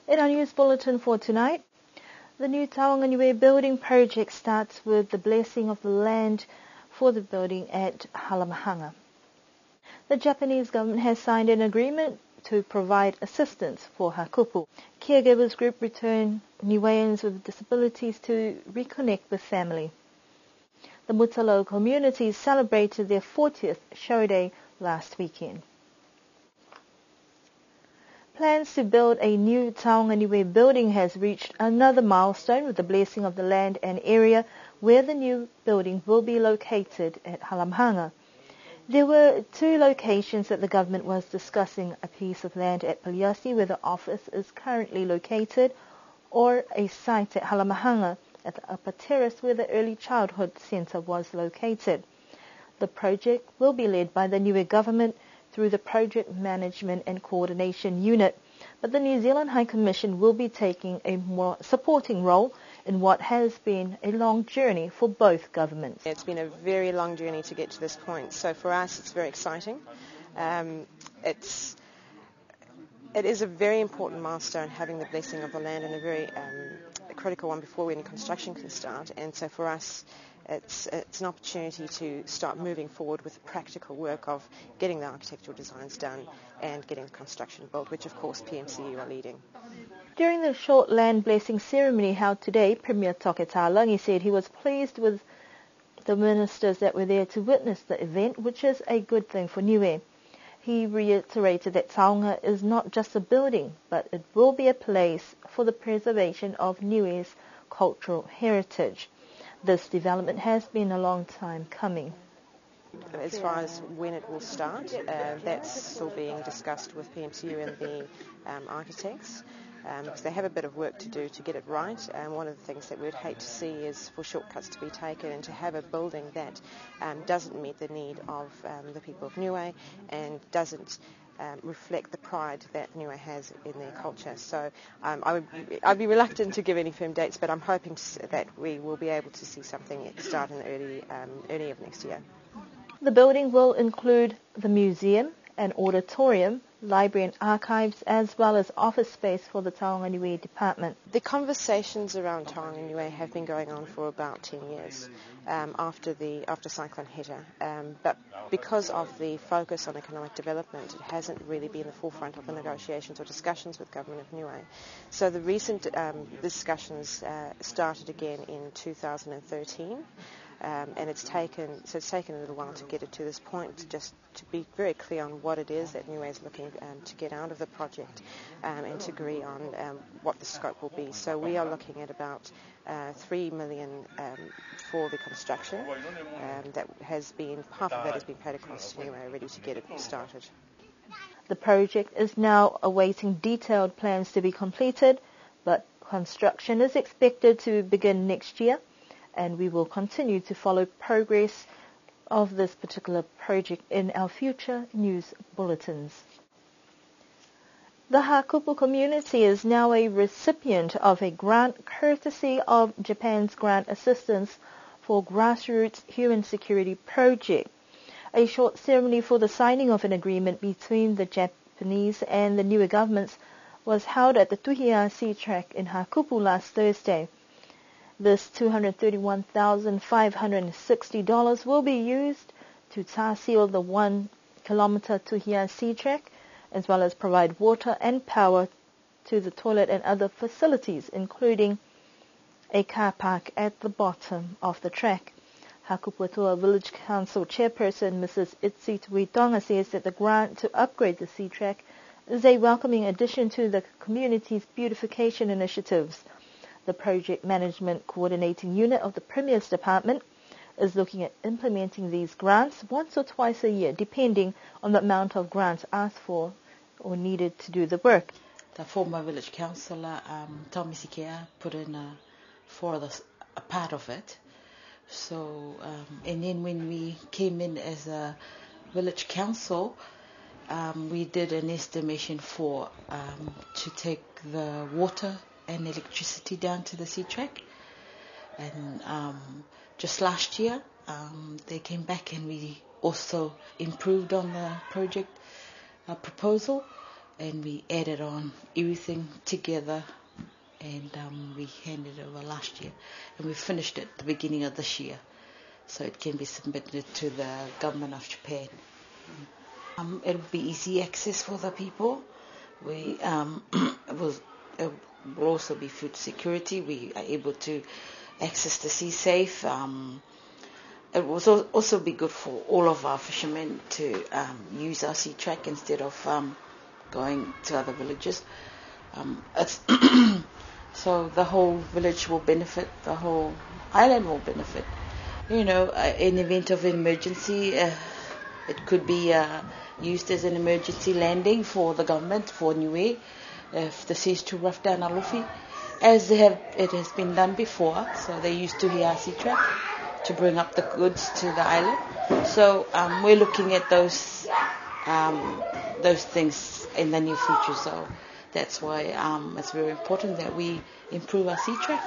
In our news bulletin for tonight, the new Taonga building project starts with the blessing of the land for the building at Halamahaga. The Japanese government has signed an agreement to provide assistance for Hakupu. Caregivers group return Niueans with disabilities to reconnect with family. The Mutalo community celebrated their 40th show day last weekend. Plans to build a new Taonga building has reached another milestone with the blessing of the land and area where the new building will be located at Halamahaga. There were two locations that the government was discussing: a piece of land at Paliasi where the office is currently located, or a site at Halamahaga at the upper terrace where the early childhood centre was located. The project will be led by the Niue government through the Project Management and Coordination Unit, but the New Zealand High Commission will be taking a more supporting role in what has been a long journey for both governments. It's been a very long journey to get to this point, so for us it's very exciting. It is a very important milestone, having the blessing of the land, and a very critical one before any construction can start, and so for us it's an opportunity to start moving forward with the practical work of getting the architectural designs done and getting the construction built, which of course PMCU are leading. During the short land blessing ceremony held today, Premier Toke Talangi said he was pleased with the ministers that were there to witness the event, which is a good thing for Niue. He reiterated that Taonga is not just a building, but it will be a place for the preservation of Niue's cultural heritage. This development has been a long time coming. As far as when it will start, that's still being discussed with PMCU and the architects, because they have a bit of work to do to get it right. One of the things that we'd hate to see is for shortcuts to be taken and to have a building that doesn't meet the need of the people of Niue and doesn't reflect the pride that Niue has in their culture. So I'd be reluctant to give any firm dates, but I'm hoping that we will be able to see something start in the early of next year. The building will include the museum, an auditorium, library and archives, as well as office space for the Taonga Niue department. The conversations around Taonga Niue have been going on for about 10 years after Cyclone Heta, but because of the focus on economic development, it hasn't really been the forefront of the negotiations or discussions with government of Niue. So the recent discussions started again in 2013. And it's taken a little while to get it to this point, just to be very clear on what it is that Niue is looking to get out of the project and to agree on what the scope will be. So we are looking at about $3 million for the construction. That has been, half of that has been paid across to Niue already to get it started. The project is now awaiting detailed plans to be completed, but construction is expected to begin next year, and we will continue to follow progress of this particular project in our future news bulletins. The Hakupu community is now a recipient of a grant courtesy of Japan's grant assistance for grassroots human security project. A short ceremony for the signing of an agreement between the Japanese and the Niue governments was held at the Tuhia Sea Track in Hakupu last Thursday. This $231,560 will be used to tar seal the 1 kilometre Tuhia Sea Track, as well as provide water and power to the toilet and other facilities, including a car park at the bottom of the track. Hakupuatua Village Council Chairperson Mrs. Itzi Tuitonga says that the grant to upgrade the sea track is a welcoming addition to the community's beautification initiatives. The Project Management Coordinating Unit of the Premier's Department is looking at implementing these grants once or twice a year, depending on the amount of grants asked for or needed to do the work. The former village councillor, Tommy Sikea, put in a part of it. So, and then when we came in as a village council, we did an estimation for to take the water and electricity down to the sea track, and just last year they came back and we also improved on the project proposal, and we added on everything together, and we handed it over last year, and we finished it at the beginning of this year, so it can be submitted to the government of Japan. It'll be easy access for the people. It will also be food security. We are able to access the sea safe. It will also be good for all of our fishermen to use our sea track instead of going to other villages. So the whole village will benefit, the whole island will benefit. In event of an emergency, it could be used as an emergency landing for the government, for Niue, if the sea is too rough down Alofi, as it has been done before. So they used to hear sea track to bring up the goods to the island. So we're looking at those things in the near future. So that's why it's very important that we improve our sea track.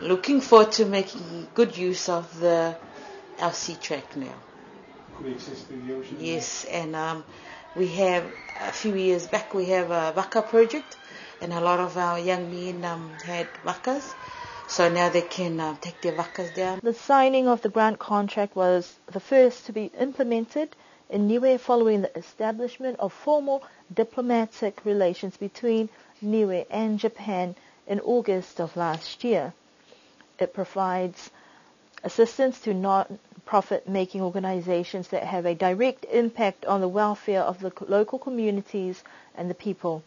Looking forward to making good use of our sea track now. Good access to the ocean. Yes, and we have, a few years back, we have a waka project, and a lot of our young men had wakas, so now they can take their wakas down. The signing of the grant contract was the first to be implemented in Niue following the establishment of formal diplomatic relations between Niue and Japan in August of last year. It provides assistance to non-profit-making organizations that have a direct impact on the welfare of the local communities and the people.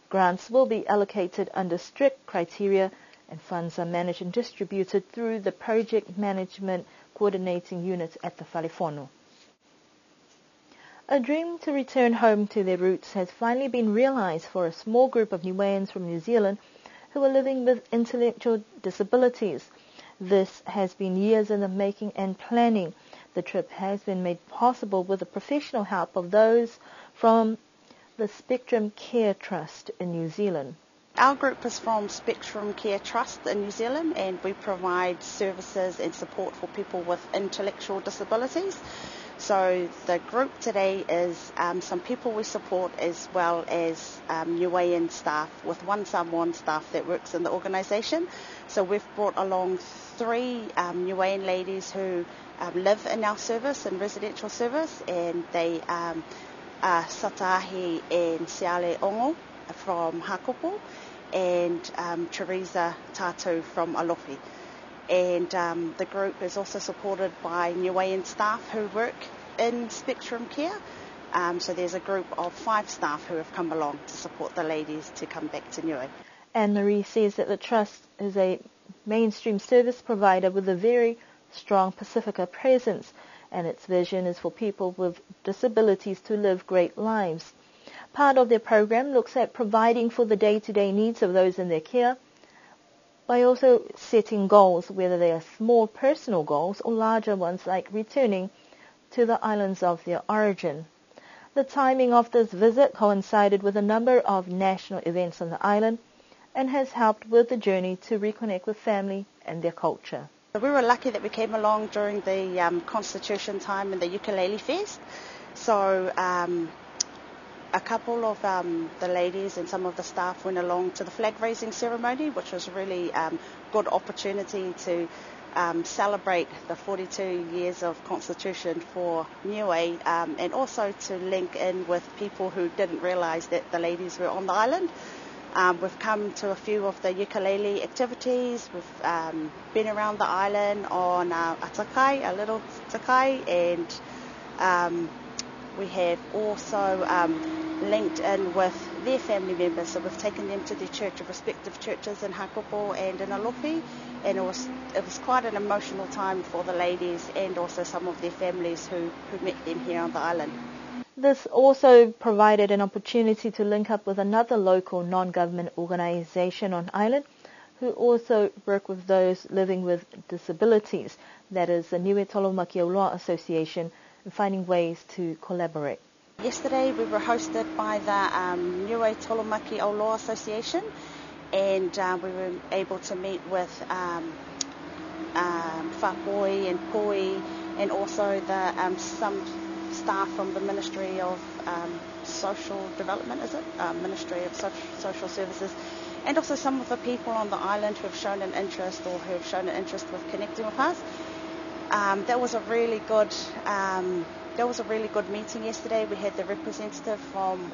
Grants will be allocated under strict criteria, and funds are managed and distributed through the Project Management Coordinating Unit at the Whalefono. A dream to return home to their roots has finally been realized for a small group of Niueans from New Zealand who are living with intellectual disabilities. This has been years in the making and planning. The trip has been made possible with the professional help of those from the Spectrum Care Trust in New Zealand. Our group is from Spectrum Care Trust in New Zealand, and we provide services and support for people with intellectual disabilities. So the group today is some people we support, as well as Niuean staff, with one Samoan staff that works in the organisation. So we've brought along 3 Niuean ladies who live in our service, in residential service, and they are Satahi and Siale Ongo from Hakopo, and Teresa Tatu from Alofi. And the group is also supported by Niuean staff who work in Spectrum Care. So there's a group of 5 staff who have come along to support the ladies to come back to Niue. Anne-Marie says that the Trust is a mainstream service provider with a very strong Pacifica presence, and its vision is for people with disabilities to live great lives. Part of their program looks at providing for the day-to-day needs of those in their care, by also setting goals, whether they are small personal goals or larger ones like returning to the islands of their origin. The timing of this visit coincided with a number of national events on the island and has helped with the journey to reconnect with family and their culture. We were lucky that we came along during the Constitution time and the Ukulele Fest. So a couple of the ladies and some of the staff went along to the flag raising ceremony, which was a really good opportunity to celebrate the 42 years of Constitution for Niue, and also to link in with people who didn't realise that the ladies were on the island. We've come to a few of the ukulele activities. We've been around the island on a takai, a little takai, and we have also linked in with their family members. So we've taken them to their respective churches in Hakopo and in Alofi, and it was quite an emotional time for the ladies and also some of their families who met them here on the island. This also provided an opportunity to link up with another local non-government organisation on island who also work with those living with disabilities, that is the Niue Tolomaki Aoloa Association, and finding ways to collaborate. Yesterday we were hosted by the Niue Tolomaki Aoloa Association, and we were able to meet with Whapoi and Poi, and also some staff from the Ministry of Social Development, is it? Ministry of Social Services, and also some of the people on the island who have shown an interest or who have shown an interest with connecting with us. That was a really good meeting yesterday. We had the representative from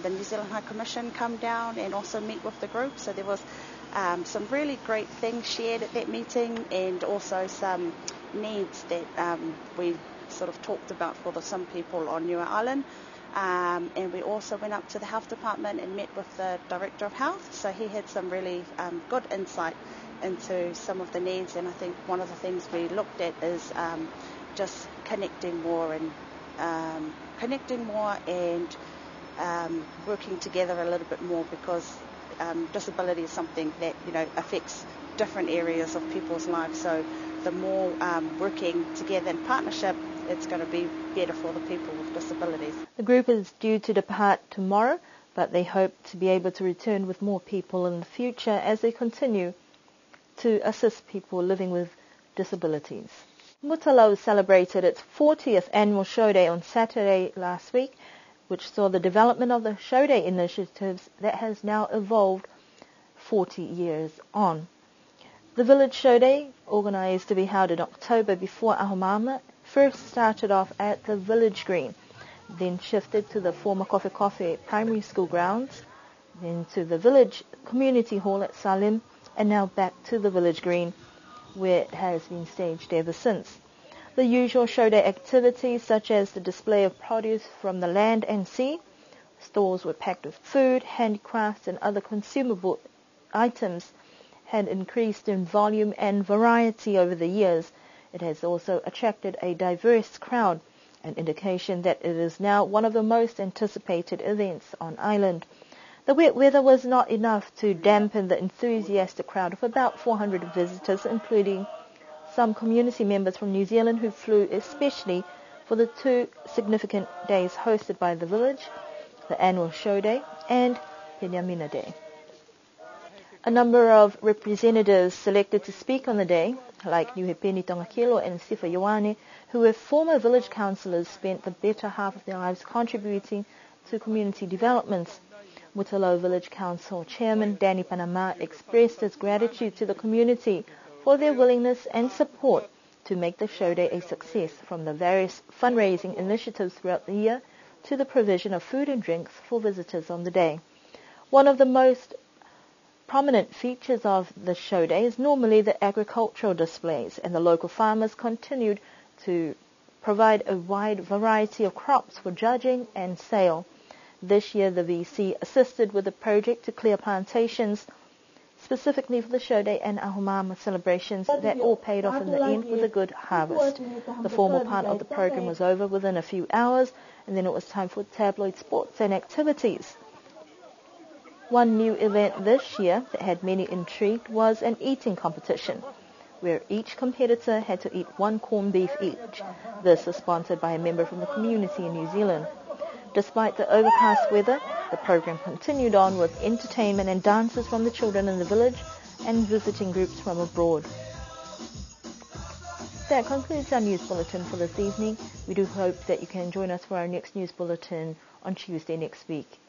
the New Zealand High Commission come down and also meet with the group. So there was some really great things shared at that meeting, and also some needs that we sort of talked about for some people on Niue Island. And we also went up to the health department and met with the Director of Health. So he had some really good insight into some of the needs, and I think one of the things we looked at is just connecting more and working together a little bit more, because disability is something that affects different areas of people's lives. So the more working together in partnership, it's going to be better for the people with disabilities. The group is due to depart tomorrow, but they hope to be able to return with more people in the future as they continue to assist people living with disabilities. Mutalau celebrated its 40th annual show day on Saturday last week, which saw the development of the show day initiatives that has now evolved 40 years on. The village show day, organised to be held in October before Ahomama, first started off at the village green, then shifted to the former Kofe Primary School grounds, then to the village community hall at Salim, and now back to the village green, where it has been staged ever since. The usual show day activities, such as the display of produce from the land and sea, stalls were packed with food, handicrafts and other consumable items, had increased in volume and variety over the years. It has also attracted a diverse crowd, an indication that it is now one of the most anticipated events on island. The wet weather was not enough to dampen the enthusiastic crowd of about 400 visitors, including some community members from New Zealand who flew especially for the two significant days hosted by the village, the annual show day and Penyamina Day. A number of representatives selected to speak on the day, like Niuhepeni Tongakilo and Sifa Ioane, who were former village councillors, spent the better half of their lives contributing to community developments. Mutalau Village Council Chairman Danny Panama expressed his gratitude to the community for their willingness and support to make the show day a success, from the various fundraising initiatives throughout the year to the provision of food and drinks for visitors on the day. One of the most prominent features of the show day is normally the agricultural displays, and the local farmers continued to provide a wide variety of crops for judging and sale. This year, the VC assisted with a project to clear plantations specifically for the show day and Ahomama celebrations that all paid off in the end with a good harvest. The formal part of the program was over within a few hours, and then it was time for tabloid sports and activities. One new event this year that had many intrigued was an eating competition, where each competitor had to eat one corned beef each. This was sponsored by a member from the community in New Zealand. Despite the overcast weather, the program continued on with entertainment and dances from the children in the village and visiting groups from abroad. That concludes our news bulletin for this evening. We do hope that you can join us for our next news bulletin on Tuesday next week.